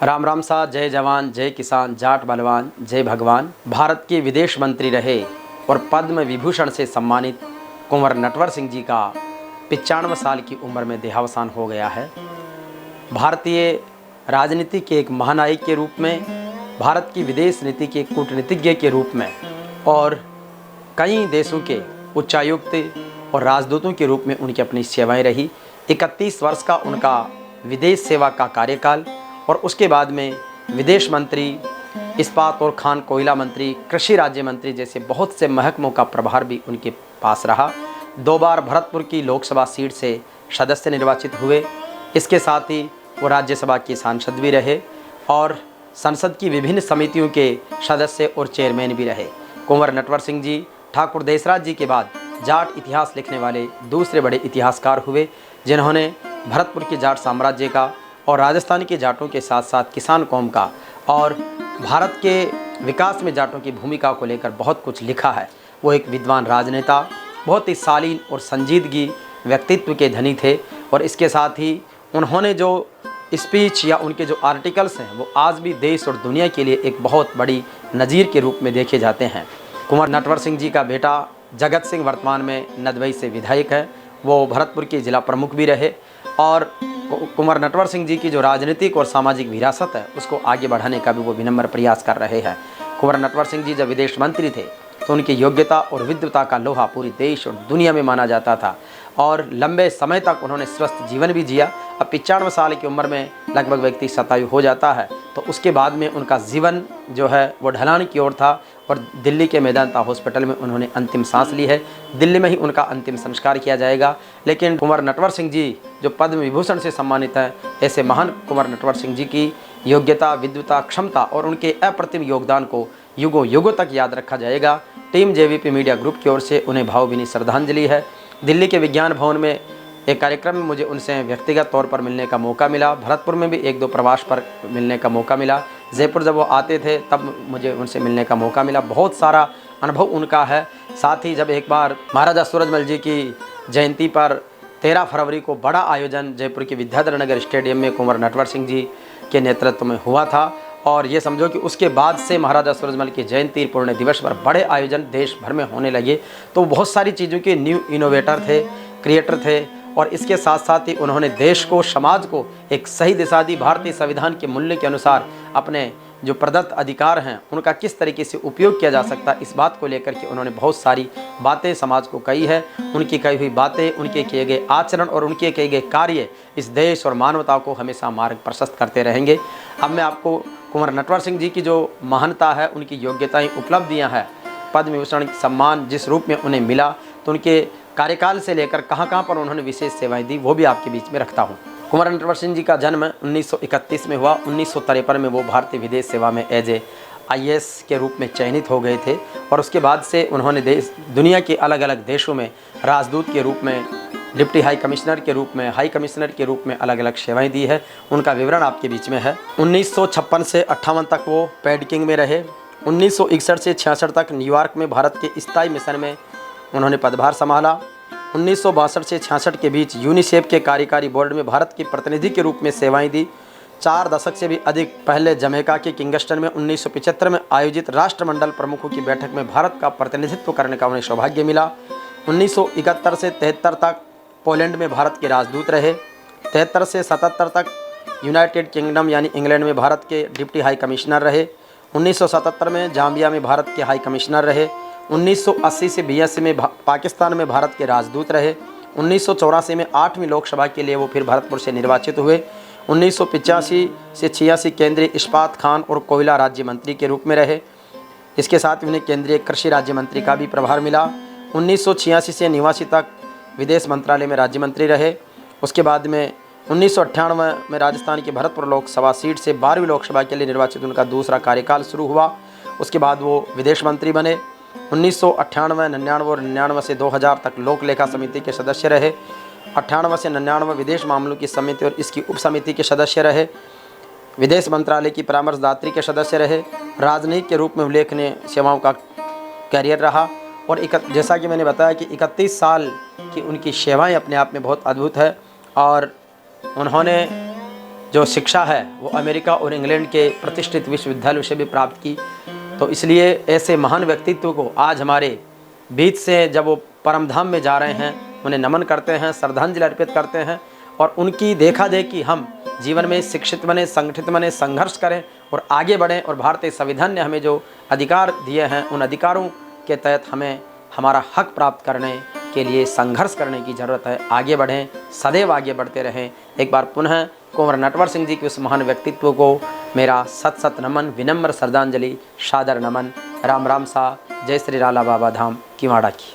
राम राम सा, जय जवान जय किसान, जाट बलवान जय भगवान। भारत के विदेश मंत्री रहे और पद्म विभूषण से सम्मानित कुंवर नटवर सिंह जी का 95 साल की उम्र में देहावसान हो गया है। भारतीय राजनीति के एक महानायक के रूप में, भारत की विदेश नीति के कूटनीतिज्ञ के रूप में और कई देशों के उच्चायुक्त और राजदूतों के रूप में उनकी अपनी सेवाएं रही। 31 वर्ष का उनका विदेश सेवा का कार्यकाल और उसके बाद में विदेश मंत्री, इस्पात और खान कोयला मंत्री, कृषि राज्य मंत्री जैसे बहुत से महकमों का प्रभार भी उनके पास रहा। 2 बार भरतपुर की लोकसभा सीट से सदस्य निर्वाचित हुए। इसके साथ ही वो राज्यसभा के सांसद भी रहे और संसद की विभिन्न समितियों के सदस्य और चेयरमैन भी रहे। कुंवर नटवर सिंह जी ठाकुर देसराज जी के बाद जाट इतिहास लिखने वाले दूसरे बड़े इतिहासकार हुए, जिन्होंने भरतपुर के जाट साम्राज्य का और राजस्थान के जाटों के साथ साथ किसान कौम का और भारत के विकास में जाटों की भूमिका को लेकर बहुत कुछ लिखा है। वो एक विद्वान राजनेता, बहुत ही शालीन और संजीदगी व्यक्तित्व के धनी थे और इसके साथ ही उन्होंने जो स्पीच या उनके जो आर्टिकल्स हैं वो आज भी देश और दुनिया के लिए एक बहुत बड़ी नज़ीर के रूप में देखे जाते हैं। कुंवर नटवर सिंह जी का बेटा जगत सिंह वर्तमान में नदबई से विधायक है। वो भरतपुर के जिला प्रमुख भी रहे और कुंवर नटवर सिंह जी की जो राजनीतिक और सामाजिक विरासत है उसको आगे बढ़ाने का भी वो विनम्र प्रयास कर रहे हैं। कुंवर नटवर सिंह जी जब विदेश मंत्री थे तो उनकी योग्यता और विद्वता का लोहा पूरी देश और दुनिया में माना जाता था और लंबे समय तक उन्होंने स्वस्थ जीवन भी जिया। अब 95 साल की उम्र में लगभग व्यक्ति शतायु हो जाता है तो उसके बाद में उनका जीवन जो है वो ढलान की ओर था और दिल्ली के मेदांता हॉस्पिटल में उन्होंने अंतिम सांस ली है। दिल्ली में ही उनका अंतिम संस्कार किया जाएगा। लेकिन कुंवर नटवर सिंह जी जो पद्म विभूषण से सम्मानित हैं, ऐसे महान कुंवर नटवर सिंह जी की योग्यता, विद्वता, क्षमता और उनके अप्रतिम योगदान को युगों युगों तक याद रखा जाएगा। टीम जेवीपी मीडिया ग्रुप की ओर से उन्हें भावभीनी श्रद्धांजलि है। दिल्ली के विज्ञान भवन में एक कार्यक्रम में मुझे उनसे व्यक्तिगत तौर पर मिलने का मौका मिला। भरतपुर में भी 1-2 प्रवास पर मिलने का मौका मिला। जयपुर जब वो आते थे तब मुझे उनसे मिलने का मौका मिला। बहुत सारा अनुभव उनका है। साथ ही जब एक बार महाराजा सूरजमल जी की जयंती पर 13 फरवरी को बड़ा आयोजन जयपुर के विद्याधर नगर स्टेडियम में कुंवर नटवर सिंह जी के नेतृत्व में हुआ था और ये समझो कि उसके बाद से महाराजा सूरजमल की जयंती पुण्य दिवस पर बड़े आयोजन देश भर में होने लगे। तो बहुत सारी चीज़ों के न्यू इनोवेटर थे, क्रिएटर थे और इसके साथ साथ ही उन्होंने देश को, समाज को एक सही दिशा दी। भारतीय संविधान के मूल्य के अनुसार अपने जो प्रदत्त अधिकार हैं उनका किस तरीके से उपयोग किया जा सकता है, इस बात को लेकर के उन्होंने बहुत सारी बातें समाज को कही है। उनकी कही हुई बातें, उनके किए गए आचरण और उनके किए गए कार्य इस देश और मानवता को हमेशा मार्ग प्रशस्त करते रहेंगे। अब मैं आपको कुंवर नटवर सिंह जी की जो महानता है, उनकी योग्यताएँ, उपलब्धियाँ हैं, पद्म विभूषण सम्मान जिस रूप में उन्हें मिला, तो उनके कार्यकाल से लेकर कहाँ पर उन्होंने विशेष सेवाएं दी वो भी आपके बीच में रखता हूँ। कुंवर नटवर सिंह जी का जन्म 1931 में हुआ। 1953 में वो भारतीय विदेश सेवा में एज ए IAS के रूप में चयनित हो गए थे और उसके बाद से उन्होंने दुनिया के अलग अलग देशों में राजदूत के रूप में, डिप्टी हाई कमिश्नर के रूप में, हाई कमिश्नर के रूप में अलग अलग सेवाएं दी है। उनका विवरण आपके बीच में है। 1956 से 58 तक वो पेडकिंग में रहे। 1961 से 66 तक न्यूयॉर्क में भारत के स्थायी मिशन में उन्होंने पदभार संभाला। 1962 से 66 के बीच यूनिसेफ के कार्यकारी बोर्ड में भारत के प्रतिनिधि के रूप में सेवाएं दी। 4 दशक से भी अधिक पहले जमैका के किंगस्टन में 1975 में आयोजित राष्ट्रमंडल प्रमुखों की बैठक में भारत का प्रतिनिधित्व करने का उन्हें सौभाग्य मिला। 1971 से 73 तक पोलैंड में भारत के राजदूत रहे। 73 से 77 तक यूनाइटेड किंगडम यानी इंग्लैंड में भारत के डिप्टी हाई कमिश्नर रहे। 1977 में जाम्बिया में भारत के हाई कमिश्नर रहे। 1980 से 82 में पाकिस्तान में भारत के राजदूत रहे। 1984 में 8वीं लोकसभा के लिए वो फिर भरतपुर से निर्वाचित हुए। 1985 से 86 केंद्रीय इस्पात, खान और कोयला राज्य मंत्री के रूप में रहे। इसके साथ उन्हें केंद्रीय कृषि राज्य मंत्री का भी प्रभार मिला। 1986 से 89 तक विदेश मंत्रालय में राज्य मंत्री रहे। उसके बाद में 1998 में राजस्थान की भरतपुर लोकसभा सीट से 12वीं लोकसभा के लिए निर्वाचित उनका दूसरा कार्यकाल शुरू हुआ। उसके बाद वो विदेश मंत्री बने। 1998, 99 और 99 से 2000 तक लोक लेखा समिति के सदस्य रहे। 98 से 99 विदेश मामलों की समिति और इसकी उप समिति के सदस्य रहे। विदेश मंत्रालय की परामर्शदात्री के सदस्य रहे। राजनयिक के रूप में उल्लेखनीय सेवाओं का करियर रहा और जैसा कि मैंने बताया कि 31 साल की उनकी सेवाएं अपने आप में बहुत अद्भुत है और उन्होंने जो शिक्षा है वो अमेरिका और इंग्लैंड के प्रतिष्ठित विश्वविद्यालयों से भी प्राप्त की। तो इसलिए ऐसे महान व्यक्तित्व को आज हमारे बीच से जब वो परम धाम में जा रहे हैं, उन्हें नमन करते हैं, श्रद्धांजलि अर्पित करते हैं और उनकी देखा देखी हम जीवन में शिक्षित बने, संगठित बने, संघर्ष करें और आगे बढ़ें। और भारतीय संविधान ने हमें जो अधिकार दिए हैं उन अधिकारों के तहत हमें हमारा हक प्राप्त करने के लिए संघर्ष करने की ज़रूरत है। आगे बढ़ें, सदैव आगे बढ़ते रहें। एक बार पुनः कुंवर नटवर सिंह जी के उस महान व्यक्तित्व को मेरा सत सत नमन, विनम्र श्रद्धांजलि, सादर नमन। राम राम सा। जय श्री राला बाबा धाम किवाड़ा की।